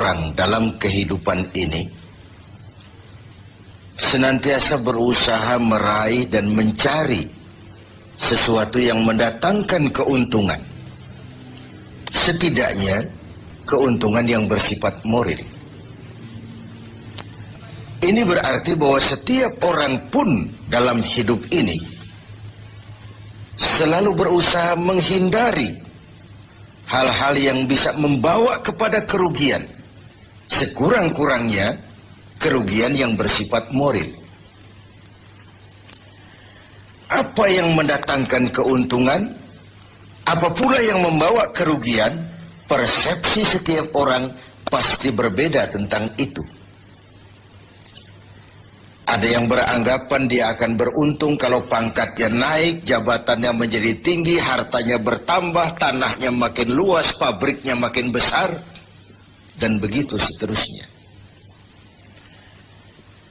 orang dalam kehidupan ini senantiasa berusaha meraih dan mencari sesuatu yang mendatangkan keuntungan. Setidaknya keuntungan yang bersifat moral. Ini berarti bahwa setiap orang pun dalam hidup ini selalu berusaha menghindari hal-hal yang bisa membawa kepada kerugian. Sekurang-kurangnya kerugian yang bersifat moral. Apa yang mendatangkan keuntungan, apa pula yang membawa kerugian, persepsi setiap orang pasti berbeda tentang itu. Ada yang beranggapan dia akan beruntung kalau pangkatnya naik, jabatannya menjadi tinggi, hartanya bertambah, tanahnya makin luas, pabriknya makin besar, dan begitu seterusnya.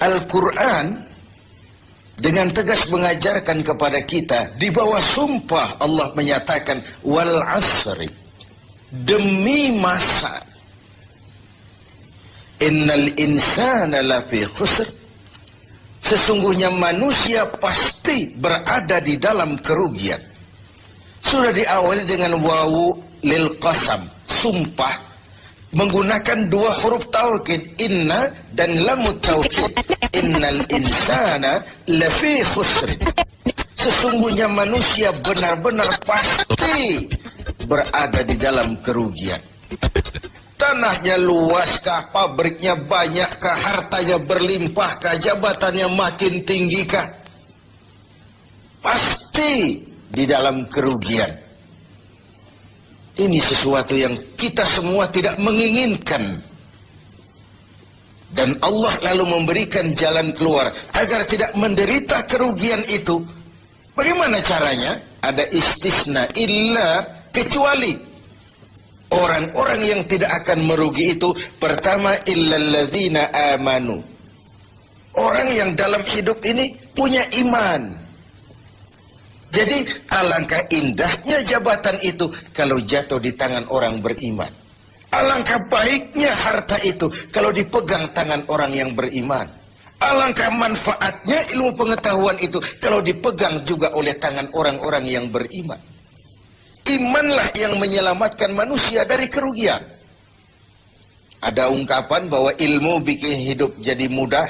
Al-Quran dengan tegas mengajarkan kepada kita, di bawah sumpah Allah menyatakan, wal asri, demi masa, innal insana lafi khusr, sesungguhnya manusia pasti berada di dalam kerugian. Sudah diawali dengan wawu lil qasam, sumpah, menggunakan dua huruf taukid, inna dan lamut taukid. Innal insana lafi khusr, sesungguhnya manusia benar-benar pasti berada di dalam kerugian. Tanahnya luaskah, pabriknya banyakkah, hartanya berlimpahkah, jabatannya makin tinggikah, pasti di dalam kerugian. Ini sesuatu yang kita semua tidak menginginkan. Dan Allah lalu memberikan jalan keluar agar tidak menderita kerugian itu. Bagaimana caranya? Ada istisna, illa, kecuali orang-orang yang tidak akan merugi itu, pertama, illalladzina amanu, orang yang dalam hidup ini punya iman. Jadi alangkah indahnya jabatan itu kalau jatuh di tangan orang beriman. Alangkah baiknya harta itu kalau dipegang tangan orang yang beriman. Alangkah manfaatnya ilmu pengetahuan itu kalau dipegang juga oleh tangan orang-orang yang beriman. Imanlah yang menyelamatkan manusia dari kerugian. Ada ungkapan bahwa ilmu bikin hidup jadi mudah,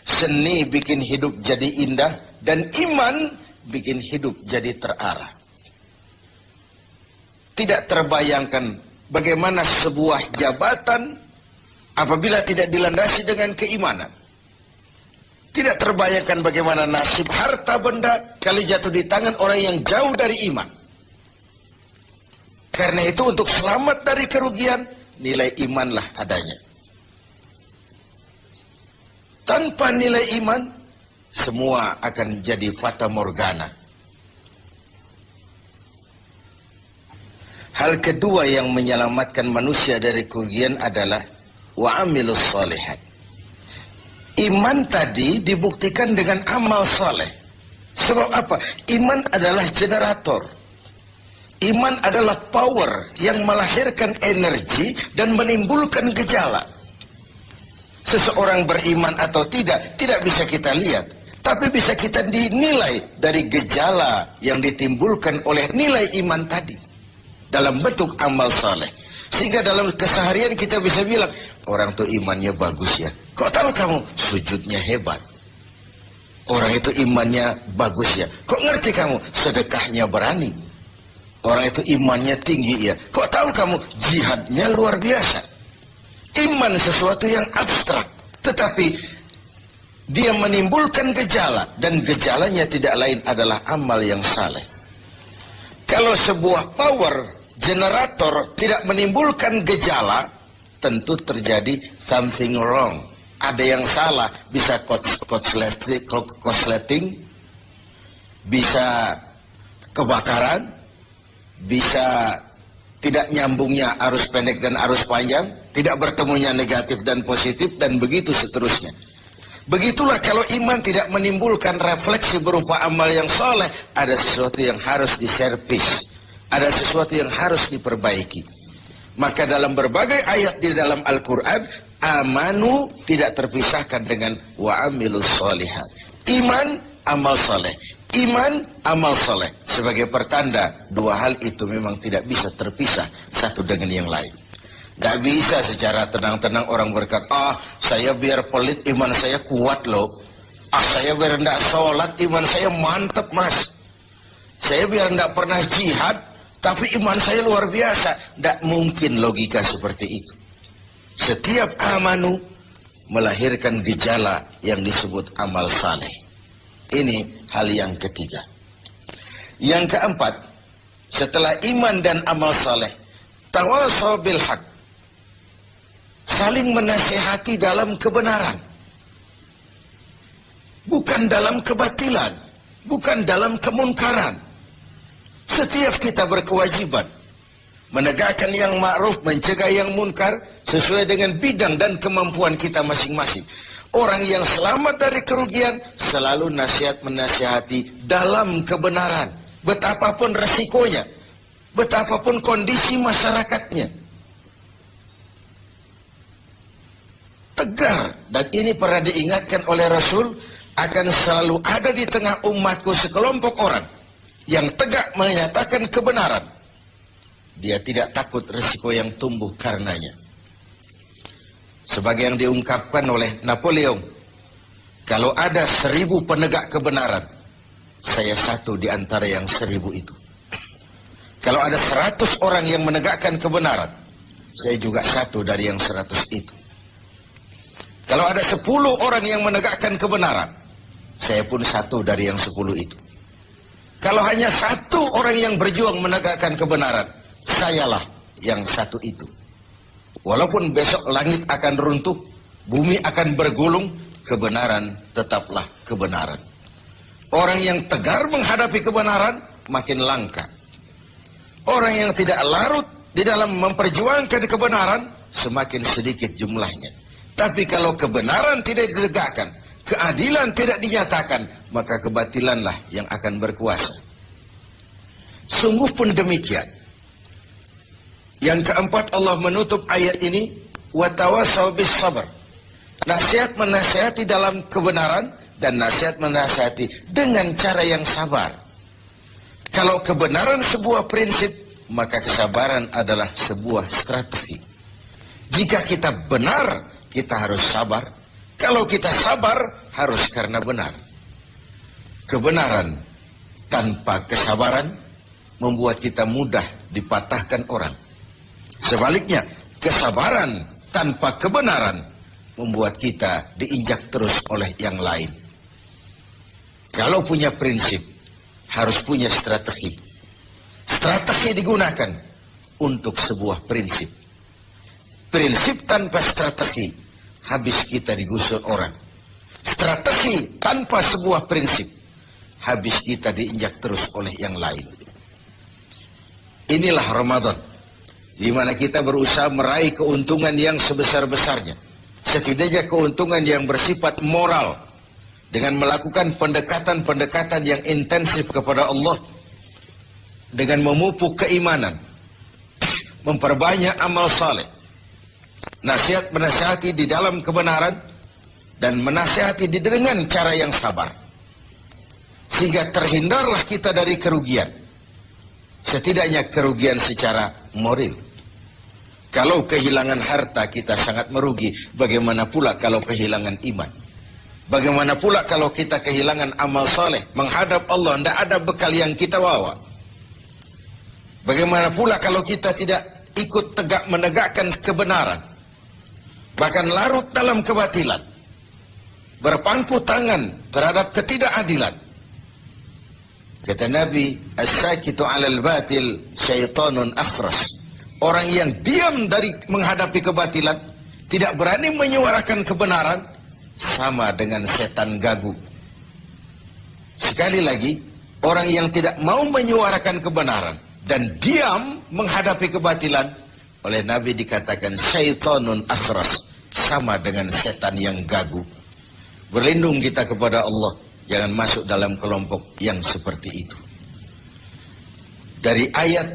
seni bikin hidup jadi indah, dan iman bikin hidup jadi terarah. Tidak terbayangkan bagaimana sebuah jabatan apabila tidak dilandasi dengan keimanan. Tidak terbayangkan bagaimana nasib harta benda kalau jatuh di tangan orang yang jauh dari iman. Karena itu untuk selamat dari kerugian, nilai imanlah adanya. Tanpa nilai iman, semua akan jadi fata morgana. Hal kedua yang menyelamatkan manusia dari kerugian adalah wa'amilus shalihat. Iman tadi dibuktikan dengan amal soleh. Sebab apa? Iman adalah generator. Iman adalah power yang melahirkan energi dan menimbulkan gejala. Seseorang beriman atau tidak bisa kita lihat. Tapi bisa kita dinilai dari gejala yang ditimbulkan oleh nilai iman tadi. Dalam bentuk amal soleh. Sehingga dalam keseharian kita bisa bilang, orang itu imannya bagus ya. Kok tahu kamu? Sujudnya hebat. Orang itu imannya bagus ya. Kok ngerti kamu? Sedekahnya berani. Orang itu imannya tinggi ya. Kok tahu kamu? Jihadnya luar biasa. Iman sesuatu yang abstrak. Tetapi dia menimbulkan gejala. Dan gejalanya tidak lain adalah amal yang saleh. Kalau sebuah power generator tidak menimbulkan gejala, tentu terjadi something wrong. Ada yang salah. Bisa korsleting, bisa kebakaran, bisa tidak nyambungnya arus pendek dan arus panjang, tidak bertemunya negatif dan positif, dan begitu seterusnya. Begitulah kalau iman tidak menimbulkan refleksi berupa amal yang soleh, ada sesuatu yang harus diservis, ada sesuatu yang harus diperbaiki. Maka dalam berbagai ayat di dalam Al-Quran, amanu tidak terpisahkan dengan wa amilus sholihat. Iman, amal soleh. Iman, amal soleh. Sebagai pertanda, dua hal itu memang tidak bisa terpisah satu dengan yang lain. Gak bisa secara tenang-tenang orang berkata, saya biar pelit iman saya kuat loh. Saya biar tidak sholat iman saya mantap mas. Saya biar tidak pernah jihad tapi iman saya luar biasa. Tidak mungkin logika seperti itu. Setiap amanu melahirkan gejala yang disebut amal saleh. Ini hal yang ketiga. Yang keempat, setelah iman dan amal saleh, tawasaw bil haq, saling menasihati dalam kebenaran, bukan dalam kebatilan, bukan dalam kemunkaran. Setiap kita berkewajiban menegakkan yang ma'ruf, mencegah yang munkar sesuai dengan bidang dan kemampuan kita masing-masing. Orang yang selamat dari kerugian selalu nasihat menasihati dalam kebenaran, betapapun resikonya, betapapun kondisi masyarakatnya. Tegar, dan ini pernah diingatkan oleh Rasul, akan selalu ada di tengah umatku sekelompok orang yang tegak menyatakan kebenaran. Dia tidak takut risiko yang tumbuh karenanya. Sebagai yang diungkapkan oleh Napoleon, kalau ada 1000 penegak kebenaran, saya satu di antara yang 1000 itu. Kalau ada 100 orang yang menegakkan kebenaran, saya juga satu dari yang 100 itu. Kalau ada 10 orang yang menegakkan kebenaran, saya pun satu dari yang 10 itu. Kalau hanya 1 orang yang berjuang menegakkan kebenaran, sayalah yang satu itu. Walaupun besok langit akan runtuh, bumi akan bergulung, kebenaran tetaplah kebenaran. Orang yang tegar menghadapi kebenaran makin langka. Orang yang tidak larut di dalam memperjuangkan kebenaran semakin sedikit jumlahnya. Tapi kalau kebenaran tidak ditegakkan, keadilan tidak dinyatakan, maka kebatilanlah yang akan berkuasa. Sungguh pun demikian. Yang keempat, Allah menutup ayat ini, watawasaw bis sabar. Nasihat menasihati dalam kebenaran dan nasihat menasihati dengan cara yang sabar. Kalau kebenaran sebuah prinsip, maka kesabaran adalah sebuah strategi. Jika kita benar, kita harus sabar. Kalau kita sabar, harus karena benar. Kebenaran tanpa kesabaran membuat kita mudah dipatahkan orang. Sebaliknya, kesabaran tanpa kebenaran membuat kita diinjak terus oleh yang lain. Kalau punya prinsip, harus punya strategi. Strategi digunakan untuk sebuah prinsip. Prinsip tanpa strategi, habis kita digusur orang. Strategi tanpa sebuah prinsip, habis kita diinjak terus oleh yang lain. Inilah Ramadan, di mana kita berusaha meraih keuntungan yang sebesar-besarnya. Setidaknya keuntungan yang bersifat moral, dengan melakukan pendekatan-pendekatan yang intensif kepada Allah, dengan memupuk keimanan, memperbanyak amal saleh, nasihat menasihati di dalam kebenaran, dan menasihati dengan cara yang sabar, sehingga terhindarlah kita dari kerugian. Setidaknya kerugian secara moral. Kalau kehilangan harta kita sangat merugi, bagaimana pula kalau kehilangan iman? Bagaimana pula kalau kita kehilangan amal saleh, menghadap Allah tidak ada bekal yang kita bawa? Bagaimana pula kalau kita tidak ikut tegak menegakkan kebenaran, bahkan larut dalam kebatilan, berpangku tangan terhadap ketidakadilan? Kata Nabi, as-sakitu 'alal batil syaitanun akhras. Orang yang diam dari menghadapi kebatilan, tidak berani menyuarakan kebenaran, sama dengan setan gagu. Sekali lagi, orang yang tidak mau menyuarakan kebenaran dan diam menghadapi kebatilan, oleh Nabi dikatakan syaitanun akhras, sama dengan setan yang gagu. Berlindung kita kepada Allah, jangan masuk dalam kelompok yang seperti itu. Dari ayat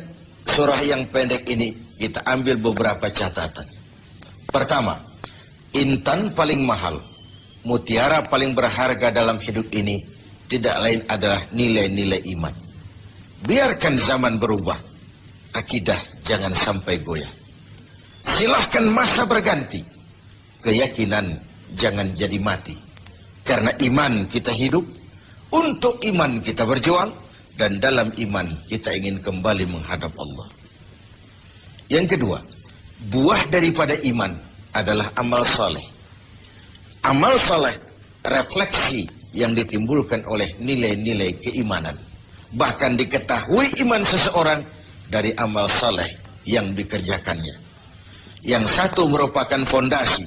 surah yang pendek ini, kita ambil beberapa catatan. Pertama, intan paling mahal, mutiara paling berharga dalam hidup ini tidak lain adalah nilai-nilai iman. Biarkan zaman berubah, akidah jangan sampai goyah. Silahkan masa berganti, keyakinan jangan jadi mati. Karena iman kita hidup, untuk iman kita berjuang, dan dalam iman kita ingin kembali menghadap Allah. Yang kedua, buah daripada iman adalah amal soleh. Amal soleh refleksi yang ditimbulkan oleh nilai-nilai keimanan. Bahkan diketahui iman seseorang dari amal soleh yang dikerjakannya. Yang satu merupakan fondasi,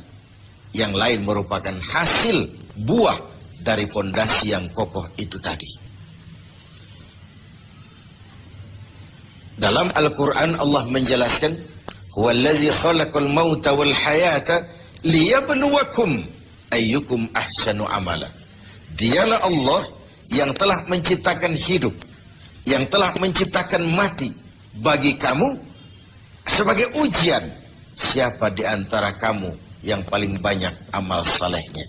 yang lain merupakan hasil buah dari fondasi yang kokoh itu tadi. Dalam Al-Quran Allah menjelaskan, "Huwallazi khalaqal mauta wal hayata liyabluwakum ayyukum ahsanu amala." Dialah Allah yang telah menciptakan hidup, yang telah menciptakan mati bagi kamu sebagai ujian, siapa di antara kamu yang paling banyak amal salehnya.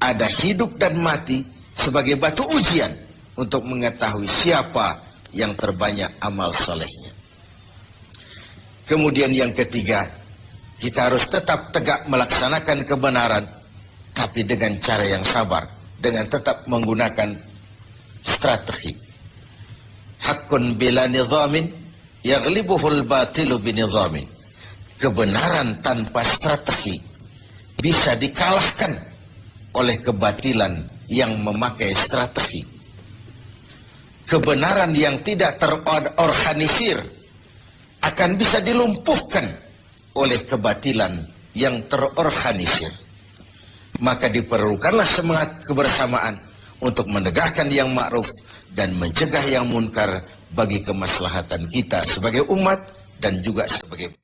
Ada hidup dan mati sebagai batu ujian untuk mengetahui siapa yang terbanyak amal solehnya. Kemudian yang ketiga, kita harus tetap tegak melaksanakan kebenaran, tapi dengan cara yang sabar, dengan tetap menggunakan strategi. Haqqun bila nizamin yaghlibuhul batilu binizamin. Kebenaran tanpa strategi bisa dikalahkan oleh kebatilan yang memakai strategi. Kebenaran yang tidak terorganisir akan bisa dilumpuhkan oleh kebatilan yang terorganisir. Maka diperlukanlah semangat kebersamaan untuk menegakkan yang ma'ruf dan mencegah yang munkar bagi kemaslahatan kita sebagai umat dan juga sebagai